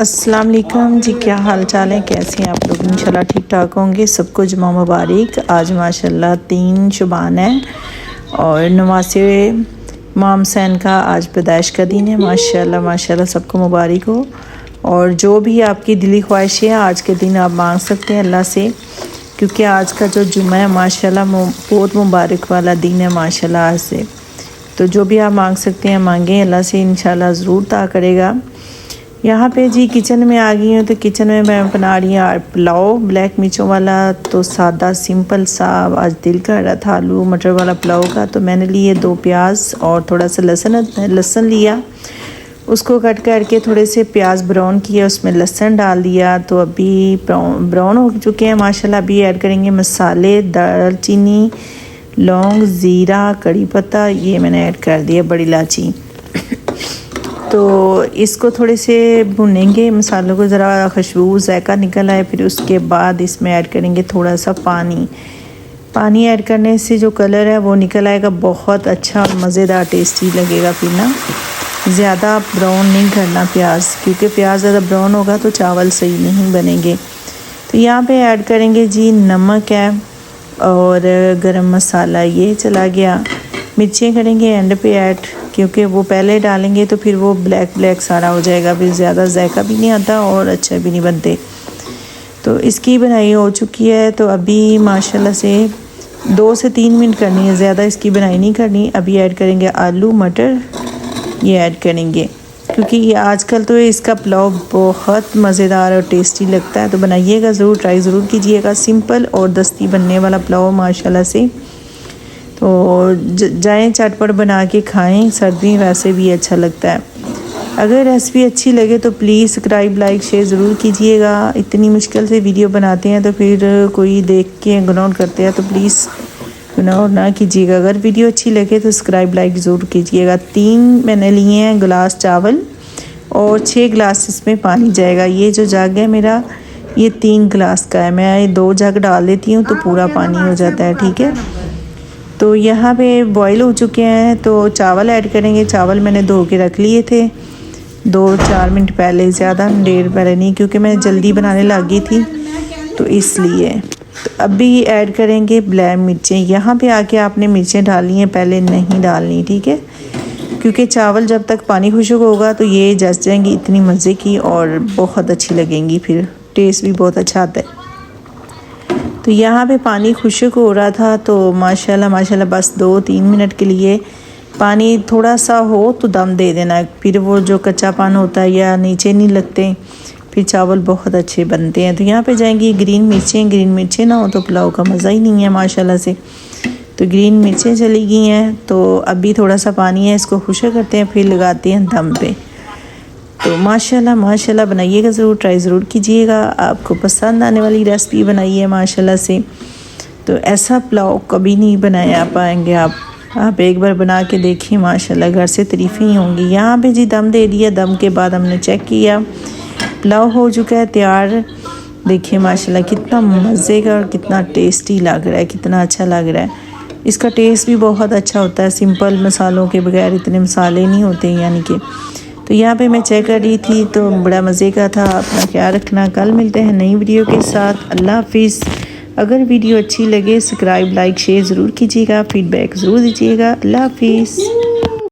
अस्सलाम वालेकुम जी, क्या हाल चाल है, कैसे हैं आप लोग। इंशाल्लाह ठीक ठाक होंगे। सबको जुमा मुबारक। आज माशाल्लाह 3 शुबान है और नवासे इमाम हुसैन का आज पैदाइश का दिन है। माशाल्लाह माशाल्लाह सबको मुबारक हो। और जो भी आपकी दिली ख्वाहिश है आज के दिन आप मांग सकते हैं अल्लाह से, क्योंकि आज का जो जुमा है माशाल्लाह बहुत मुबारक वाला दिन है माशाल्लाह आज से। तो जो भी आप मांग सकते हैं मांगें, अल्लाह से इंशाल्लाह ज़रूर अता करेगा। यहाँ पे जी किचन में आ गई हूँ। तो किचन में मैं बना रही हूँ पुलाव ब्लैक मिर्चों वाला। तो सादा सिंपल सा आज दिल कर रहा था आलू मटर वाला पुलाव का। तो मैंने लिए 2 प्याज और थोड़ा सा लहसुन लिया, उसको कट करके थोड़े से प्याज ब्राउन किया, उसमें लहसुन डाल दिया। तो अभी ब्राउन हो चुके हैं माशाल्लाह। अभी ऐड करेंगे मसाले, दालचीनी, लौंग, ज़ीरा, कड़ी पत्ता, ये मैंने ऐड कर दिया, बड़ी इलायची। तो इसको थोड़े से भुनेंगे, मसालों को ज़रा खुशबू जायका निकल आए। फिर उसके बाद इसमें ऐड करेंगे थोड़ा सा पानी ऐड करने से जो कलर है वो निकल आएगा, बहुत अच्छा और मज़ेदार टेस्टी लगेगा। फिर ना ज़्यादा ब्राउन नहीं करना प्याज, क्योंकि प्याज ज़्यादा ब्राउन होगा तो चावल सही नहीं बनेंगे। तो यहाँ पे ऐड करेंगे जी नमक है और गरम मसाला, ये चला गया। मिर्चें करेंगे एंड पे ऐड, क्योंकि वो पहले डालेंगे तो फिर वो ब्लैक सारा हो जाएगा, फिर ज़्यादा जायका भी नहीं आता और अच्छा भी नहीं बनते। तो इसकी बनाई हो चुकी है। तो अभी माशाल्लाह से 2 से 3 मिनट करनी है, ज़्यादा इसकी बनाई नहीं करनी। अभी ऐड करेंगे आलू मटर, ये ऐड करेंगे, क्योंकि ये आजकल तो इसका पुलाव बहुत मज़ेदार और टेस्टी लगता है। तो बनाइएगा ज़रूर, ट्राई ज़रूर कीजिएगा। सिंपल और दस्ती बनने वाला पुलाव माशाल्लाह से। तो जाएँ चटपट बना के खाएं, सर्दी वैसे भी अच्छा लगता है। अगर रेसिपी अच्छी लगे तो प्लीज़ सब्सक्राइब लाइक शेयर ज़रूर कीजिएगा। इतनी मुश्किल से वीडियो बनाते हैं तो फिर कोई देख के इग्नोर करते हैं, तो प्लीज़ इग्नोर ना कीजिएगा। अगर वीडियो अच्छी लगे तो सब्सक्राइब लाइक ज़रूर कीजिएगा। 3 मैंने लिए हैं गिलास चावल और 6 गिलास इसमें पानी जाएगा। ये जो जग है मेरा, ये 3 गिलास का है। मैं 2 जग डाल देती हूँ तो पूरा पानी हो जाता है, ठीक है। तो यहाँ पे बॉईल हो चुके हैं, तो चावल ऐड करेंगे। चावल मैंने धो के रख लिए थे 2-4 मिनट पहले, ज़्यादा देर पहले नहीं, क्योंकि मैं जल्दी बनाने लगी थी तो इसलिए। तो अभी ऐड करेंगे ब्लैक मिर्चें। यहाँ पे आके आपने मिर्चें डालनी है, पहले नहीं डालनी, ठीक है, क्योंकि चावल जब तक पानी खुश्क होगा तो ये जस जाएंगी इतनी मज़े की और बहुत अच्छी लगेंगी, फिर टेस्ट भी बहुत अच्छा आता है। तो यहाँ पे पानी खुश्क हो रहा था, तो माशाल्लाह बस 2-3 मिनट के लिए पानी थोड़ा सा हो तो दम दे देना, फिर वो जो कच्चापन होता है या नीचे नहीं लगते, फिर चावल बहुत अच्छे बनते हैं। तो यहाँ पे जाएंगी ग्रीन मिर्चें ना हो तो पुलाव का मज़ा ही नहीं है माशाल्लाह से। तो ग्रीन मिर्चें चली गई हैं। तो अभी थोड़ा सा पानी है, इसको खुश्क करते हैं, फिर लगाते हैं दम पे। तो माशाल्लाह बनाइएगा ज़रूर, ट्राई ज़रूर कीजिएगा। आपको पसंद आने वाली रेसिपी बनाइए माशाल्लाह से। तो ऐसा पुलाव कभी नहीं बनाया पाएंगे आप एक बार बना के देखिए, माशाल्लाह घर से तारीफ़ें ही होंगी। यहाँ पे जी दम दे दिया, दम के बाद हमने चेक किया, पुलाव हो चुका है तैयार। देखिए माशाल्लाह कितना मज़े का और कितना टेस्टी लग रहा है, कितना अच्छा लग रहा है। इसका टेस्ट भी बहुत अच्छा होता है, सिंपल मसालों के बगैर, इतने मसाले नहीं होते यानी कि। तो यहाँ पे मैं चेक कर रही थी तो बड़ा मज़े का था। अपना ख्याल रखना, कल मिलते हैं नई वीडियो के साथ। अल्लाह हाफिज़। अगर वीडियो अच्छी लगे सब्सक्राइब लाइक शेयर ज़रूर कीजिएगा, फीडबैक ज़रूर दीजिएगा। अल्लाह हाफिज़।